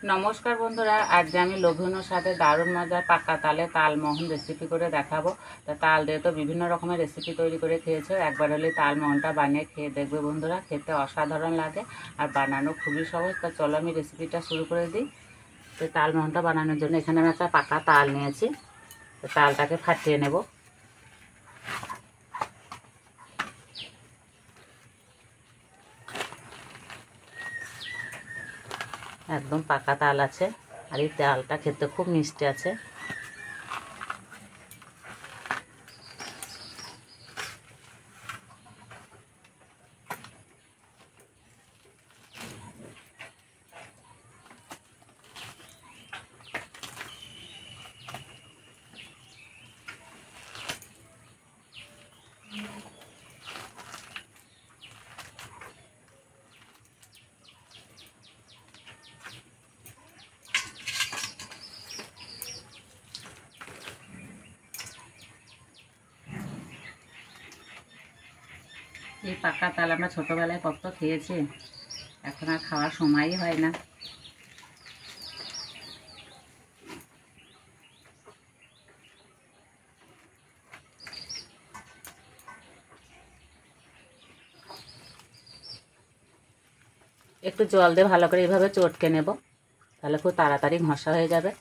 নমস্কার বন্ধুরা, আজ আমি লোভনীয় সাথে দারুণ মজার পাকা তালে তালমোহন রেসিপি করে দেখাবো। তা তাল দিয়ে তো বিভিন্ন রকমের রেসিপি তৈরি করে খেয়েছো, একবার হলে তালমোহনটা বানিয়ে খেয়ে দেখবে বন্ধুরা, খেতে অসাধারণ লাগে আর বানানো খুবই সহজ। তা চলো আমি রেসিপিটা শুরু করে দিই। তো তালমোহনটা বানানোর জন্য এখানে আমি একটা পাকা তাল নিয়েছি। তো তালটাকে ফাটিয়ে নেব। একদম পাকা তাল আছে আর এই তালটা খেতে খুব মিষ্টি আছে। এই পাকা তাল আমরা ছোটোবেলায় কত খেয়েছি, এখন আর খাওয়ার সময়ই হয় না। একটু জল দিয়ে ভালো করে এইভাবে চটকে নেব, তাহলে খুব তাড়াতাড়ি ঘষা হয়ে যাবে।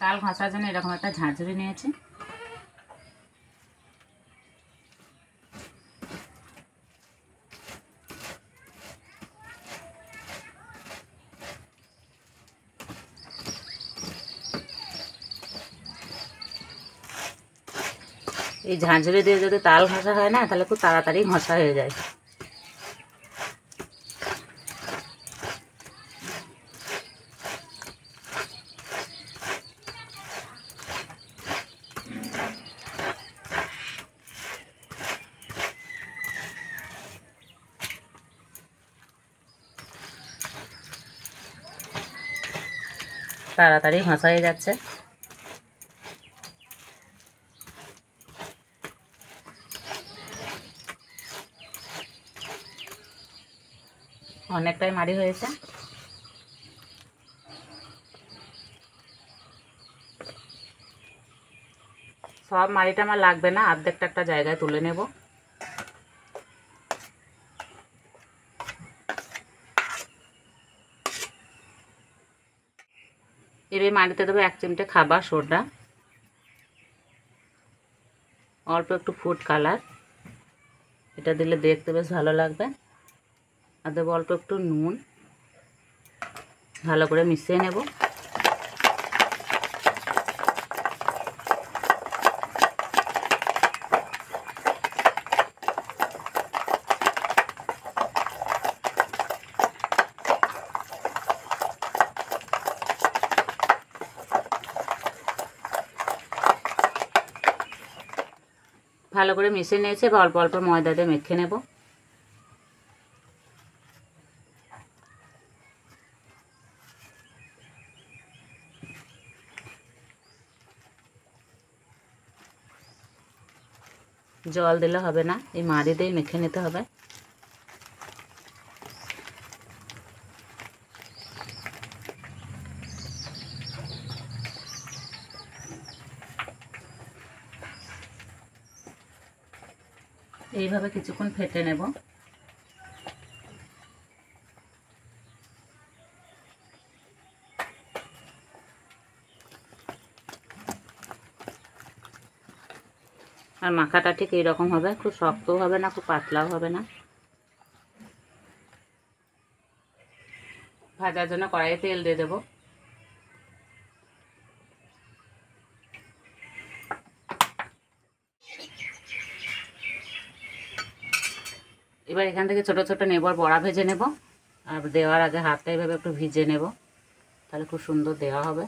তাল ঘষার জন্য এরকম একটা ঝাঁঝরি নিয়েছি। এই ঝাঁঝরি দিয়ে যদি তাল ঘষা হয় না, তাহলে খুব তাড়াতাড়ি ঘষা হয়ে যায়। তাড়াতাড়ি ঘষা হয়ে যাচ্ছে। অনেকটাই মাড়ি হয়েছে। সব মাড়িটা আমার লাগবে না, অর্ধেকটা একটা জায়গায় তুলে নেব। এবার মাড়িতে দেবো 1 চিমটে খাবার সোডা, অল্প একটু ফুড কালার, এটা দিলে দেখতে বেশ ভালো লাগবে। আর দেবো অল্প একটু নুন, ভালো করে মিশিয়ে নেব। ভালো করে মিশিয়ে নিয়েছি, এবার অল্প অল্প ময়দা দিয়ে মেখে নেব। জল দিলে হবে না, এই মাড়ি দিয়ে মেখে নিতে হবে। এইভাবে কিছুক্ষণ ফেটে নেব। আর মাখাটা ঠিক এইরকম হবে, খুব শক্তও হবে না, খুব পাতলাও হবে না। ভাজার জন্য কড়াইয়ে তেল দিয়ে দেবো। এবার এখান থেকে ছোট ছোট নেব আর বড়া ভেজে নেব। আর দেওয়ার আগে হাতটা এভাবে একটু ভিজে নেব, তাহলে খুব সুন্দর দেওয়া হবে।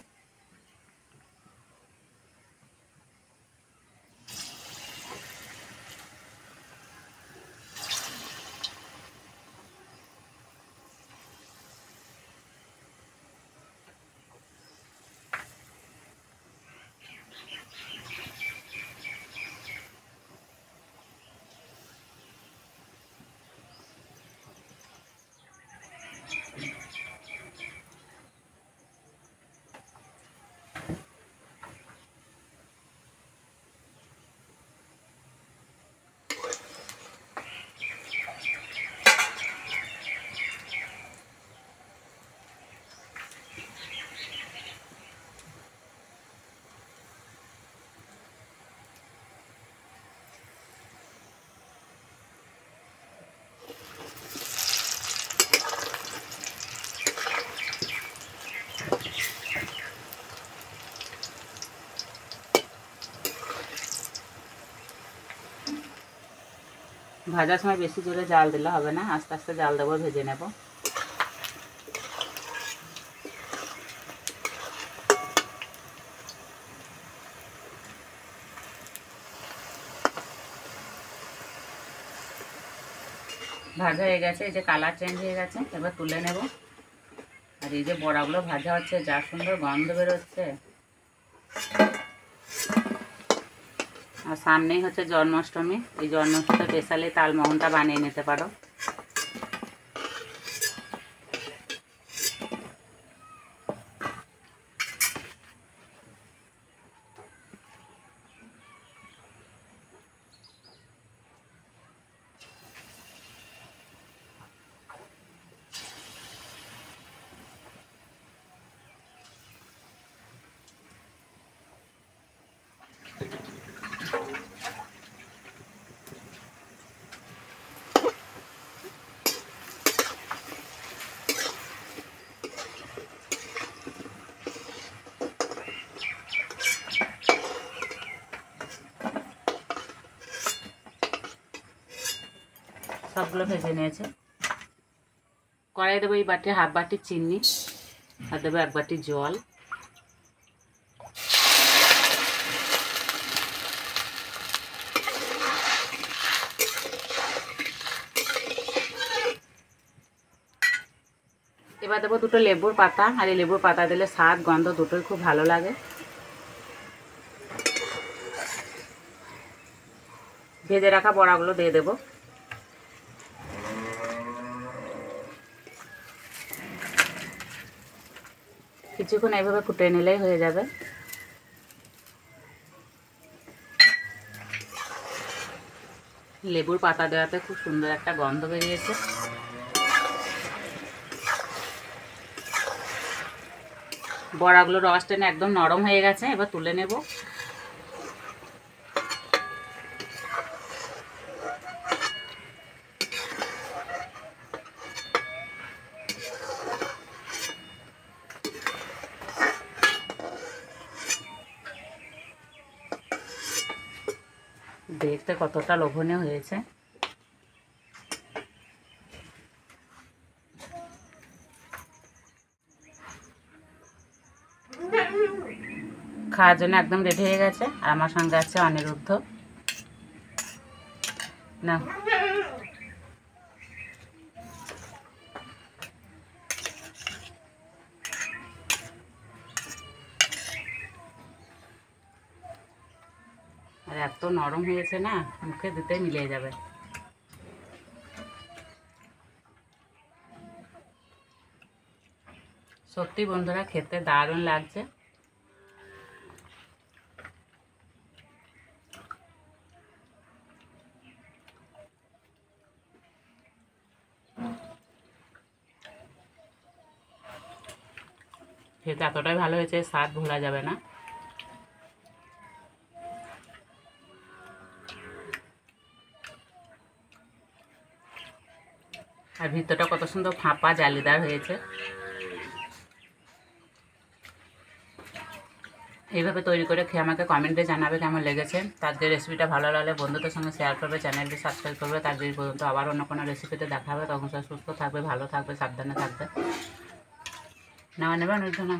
ভাজার সময় বেশি জোরে জাল দিলে হবে না, আস্তে আস্তে জাল দেবো, ভেজে নেব। ভাজা হয়ে গেছে, এই যে কালার চেঞ্জ হয়ে গেছে, এবার তুলে নেব। আর এই যে বড়াগুলো ভাজা হচ্ছে, যা সুন্দর গন্ধ বেরোচ্ছে। আর সামনেই হচ্ছে জন্মাষ্টমী, এই জন্মাষ্টমীতে স্পেশালি তালমোহনটা বানিয়ে নিতে পারো। সবগুলো ভেজে নিয়েছে। কড়াই দেবো এই বাটি হাফ বাটি চিনি, আর দেবো 1 বাটি জল। এবার দেবো 2টো লেবুর পাতা, আর এই লেবুর পাতা দিলে স্বাদ গন্ধ দুটোই খুব ভালো লাগে। ভেজে রাখা বড়াগুলো দিয়ে দেবো। কিছুক্ষণ এইভাবে ফুটিয়ে নিলেই হয়ে যাবে। লেবুর পাতা দেওয়াতে খুব সুন্দর একটা গন্ধ বেরিয়েছে। বড়াগুলো রস টেনে একদম নরম হয়ে গেছে, এবার তুলে নেব। দেখতে কতটা লোভনীয় হয়েছে। খাওয়ার জন্য একদম রেডি হয়ে গেছে। আর আমার সঙ্গে আছে অনিরুদ্ধ। না, আর এত নরম হয়েছে না, মুখে দিতে মিলিয়ে যাবে। সত্যি বন্ধুরা, খেতে দারুণ লাগছে। খেতে এতটাই ভালো হয়েছে, স্বাদ ভোলা যাবে না। আর ভিতরটা কত সুন্দর ফাঁপা জালিদার হয়েছে। এইভাবে তৈরি করে খেয়ে আমাকে কমেন্টে জানাবে কেমন লেগেছে। তার যে রেসিপিটা ভালো লাগলে বন্ধুদের সঙ্গে শেয়ার করবে, চ্যানেলটি সাবস্ক্রাইব করবে। তার যে পর্যন্ত আবার অন্য কোনো রেসিপিতে দেখা হবে, তখন সব সুস্থ থাকবে, ভালো থাকবে, সাবধানে থাকবে। নেওয়া নেবে না।